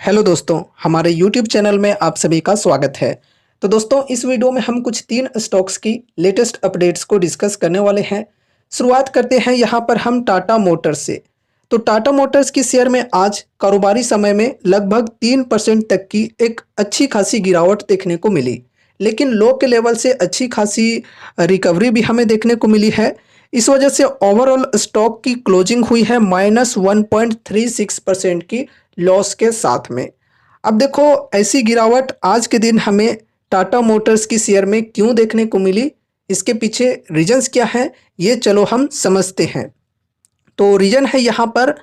Hello दोस्तों, हमारे YouTube channel में आप सभी का स्वागत है। तो दोस्तों, इस वीडियो में हम कुछ 3 स्टॉक्स की लेटेस्ट अपडेट्स को डिस्कस करने वाले हैं। शुरुआत करते हैं यहाँ पर हम टाटा मोटर्स से। तो टाटा मोटर्स की शेयर में आज कारोबारी समय में लगभग 3% तक की एक अच्छी खासी गिरावट देखने को मिली, लेकिन लो के लेवल से अच्छी खासी रिकवरी भी हमें देखने को मिली है। इस वजह से ओवरऑल स्टॉक की क्लोजिंग हुई है -1.36% की लॉस के साथ में। अब देखो, ऐसी गिरावट आज के दिन हमें टाटा मोटर्स की शेयर में क्यों देखने को मिली, इसके पीछे रीजंस क्या हैं, ये चलो हम समझते हैं। तो रीजन है यहाँ पर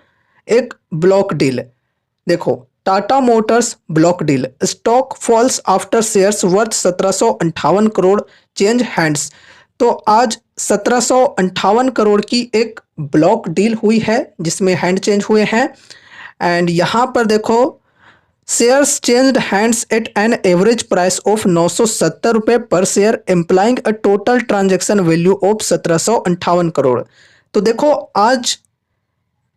एक ब्लॉक डील। देखो, Tata Motors block deal, stock falls after shares worth 1758 crore change hands. तो आज 1758 करोड़ की एक ब्लॉक डील हुई है जिसमें हैंड चेंज हुए हैं। एंड यहाँ पर देखो, shares changed hands eight an average price of 970 रुपये पर share, implying a total transaction value of 1758 crore. तो देखो, आज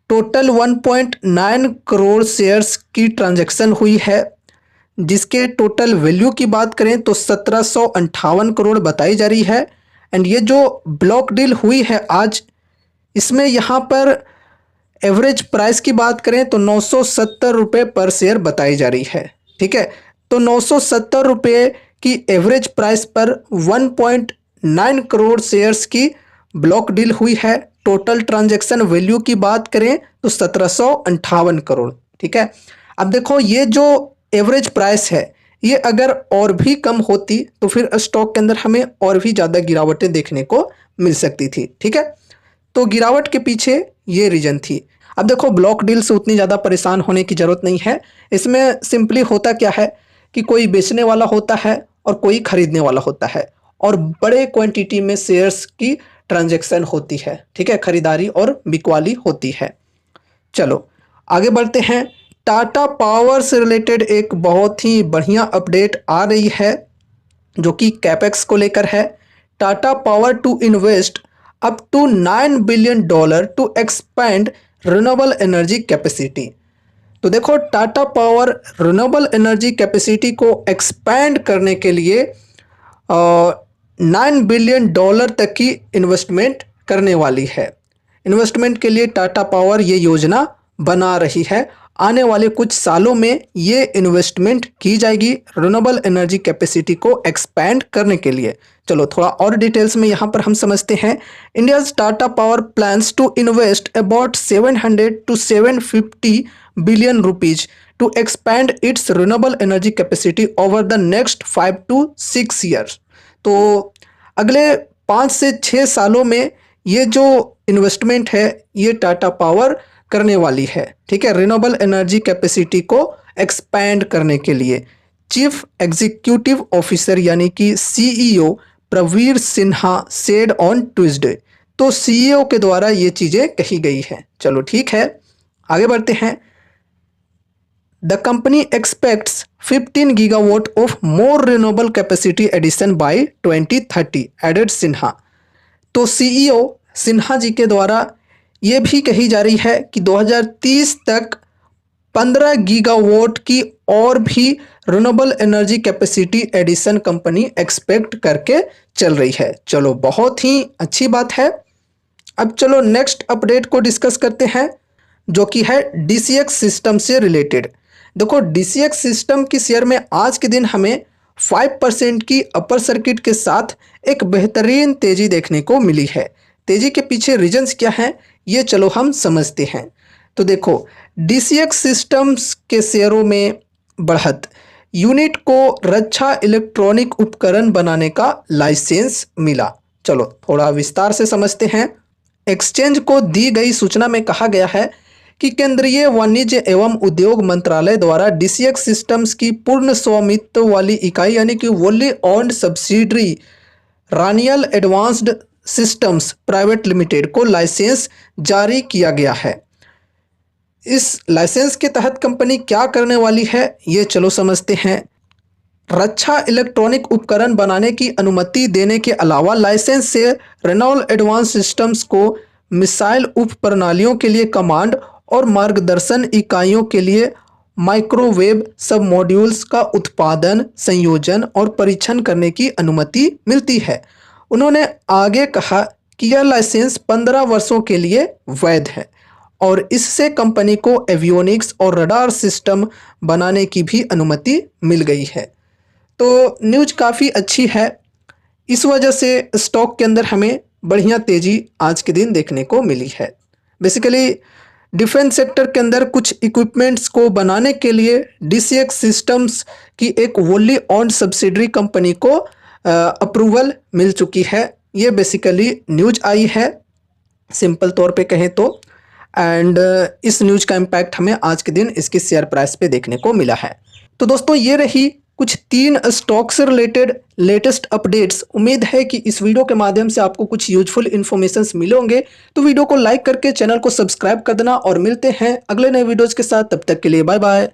टोटल 1.9 करोड़ शेयर्स की ट्रांजैक्शन हुई है, जिसके टोटल वैल्यू की बात करें तो 1758 करोड़ बताई जा रही है। एंड ये जो ब्लॉक डील हुई है आज, इसमें यहाँ पर एवरेज प्राइस की बात करें तो 970 रुपये पर शेयर बताई जा रही है। ठीक है, तो 970 रुपये की एवरेज प्राइस पर 1.9 करोड़ शेयर्स की ब्लॉक डील हुई है। टोटल ट्रांजैक्शन वैल्यू की बात करें तो 1758 करोड़। ठीक है, अब देखो, ये जो एवरेज प्राइस है, ये अगर और भी कम होती तो फिर स्टॉक के अंदर हमें और भी ज़्यादा गिरावटें देखने को मिल सकती थी। ठीक है, तो गिरावट के पीछे ये रीजन थी। अब देखो, ब्लॉक डील से उतनी ज़्यादा परेशान होने की ज़रूरत नहीं है। इसमें सिंपली होता क्या है कि कोई बेचने वाला होता है और कोई खरीदने वाला होता है, और बड़े क्वांटिटी में शेयर्स की ट्रांजैक्शन होती है। ठीक है, खरीदारी और बिकवाली होती है। चलो आगे बढ़ते हैं। टाटा पावर से रिलेटेड एक बहुत ही बढ़िया अपडेट आ रही है, जो कि कैपेक्स को लेकर है। Tata power to invest up to $9 billion to expand renewable energy capacity. तो देखो, Tata power renewable energy capacity को एक्सपैंड करने के लिए $9 बिलियन तक की इन्वेस्टमेंट करने वाली है। इन्वेस्टमेंट के लिए टाटा पावर ये योजना बना रही है। आने वाले कुछ सालों में ये इन्वेस्टमेंट की जाएगी रिन्यूएबल एनर्जी कैपेसिटी को एक्सपैंड करने के लिए। चलो थोड़ा और डिटेल्स में यहाँ पर हम समझते हैं। India's Tata power plans to invest about 700 to 750 billion rupees to expand its renewable energy capacity over the next 5 to 6 years. तो अगले 5 से 6 सालों में ये जो इन्वेस्टमेंट है, ये टाटा पावर करने वाली है। ठीक है, रिन्यूएबल एनर्जी कैपेसिटी को एक्सपैंड करने के लिए। चीफ एग्जीक्यूटिव ऑफिसर यानी कि CEO Praveer Sinha said on Tuesday. तो सीईओ के द्वारा ये चीज़ें कही गई हैं। चलो ठीक है, आगे बढ़ते हैं। The company expects 15 gigawatt of more renewable capacity addition by 2030, added Sinha. तो सीईओ सिन्हा जी के द्वारा ये भी कही जा रही है कि 2030 तक 15 गीगावाट की और भी renewable energy capacity addition company expect करके चल रही है। चलो, बहुत ही अच्छी बात है। अब चलो नेक्स्ट अपडेट को डिस्कस करते हैं, जो कि है डीसीएक्स सिस्टम से रिलेटेड। देखो, डीसीएक्स सिस्टम की शेयर में आज के दिन हमें 5% की अपर सर्किट के साथ एक बेहतरीन तेजी देखने को मिली है। तेजी के पीछे रीजंस क्या हैं, ये चलो हम समझते हैं। तो देखो, डीसीएक्स सिस्टम्स के शेयरों में बढ़त, यूनिट को रक्षा इलेक्ट्रॉनिक उपकरण बनाने का लाइसेंस मिला। चलो थोड़ा विस्तार से समझते हैं। एक्सचेंज को दी गई सूचना में कहा गया है कि केंद्रीय वाणिज्य एवं उद्योग मंत्रालय द्वारा डीसीएक्स सिस्टम्स की पूर्ण स्वामित्व वाली इकाई यानी कि wholly owned subsidiary Raneal Advanced Systems Private Limited को लाइसेंस जारी किया गया है। इस लाइसेंस के तहत कंपनी क्या करने वाली है, ये चलो समझते हैं। रक्षा इलेक्ट्रॉनिक उपकरण बनाने की अनुमति देने के अलावा लाइसेंस से रेनॉल्ड एडवांस सिस्टम्स को मिसाइल उप प्रणालियों के लिए कमांड और मार्गदर्शन इकाइयों के लिए माइक्रोवेव सब मॉड्यूल्स का उत्पादन, संयोजन और परीक्षण करने की अनुमति मिलती है। उन्होंने आगे कहा कि यह लाइसेंस 15 वर्षों के लिए वैध है और इससे कंपनी को एवियोनिक्स और रडार सिस्टम बनाने की भी अनुमति मिल गई है। तो न्यूज़ काफ़ी अच्छी है। इस वजह से स्टॉक के अंदर हमें बढ़िया तेज़ी आज के दिन देखने को मिली है। बेसिकली डिफेंस सेक्टर के अंदर कुछ इक्विपमेंट्स को बनाने के लिए DCX सिस्टम्स की एक वोली ऑन्ड सब्सिडरी कंपनी को अप्रूवल मिल चुकी है। ये बेसिकली न्यूज़ आई है सिंपल तौर पे कहें तो। एंड इस न्यूज़ का इम्पैक्ट हमें आज के दिन इसकी शेयर प्राइस पे देखने को मिला है। तो दोस्तों ये रही कुछ 3 स्टॉक से रिलेटेड लेटेस्ट अपडेट्स। उम्मीद है कि इस वीडियो के माध्यम से आपको कुछ यूजफुल इन्फॉर्मेशंस मिलेंगे। तो वीडियो को लाइक करके चैनल को सब्सक्राइब कर देना और मिलते हैं अगले नए वीडियोज़ के साथ। तब तक के लिए बाय बाय।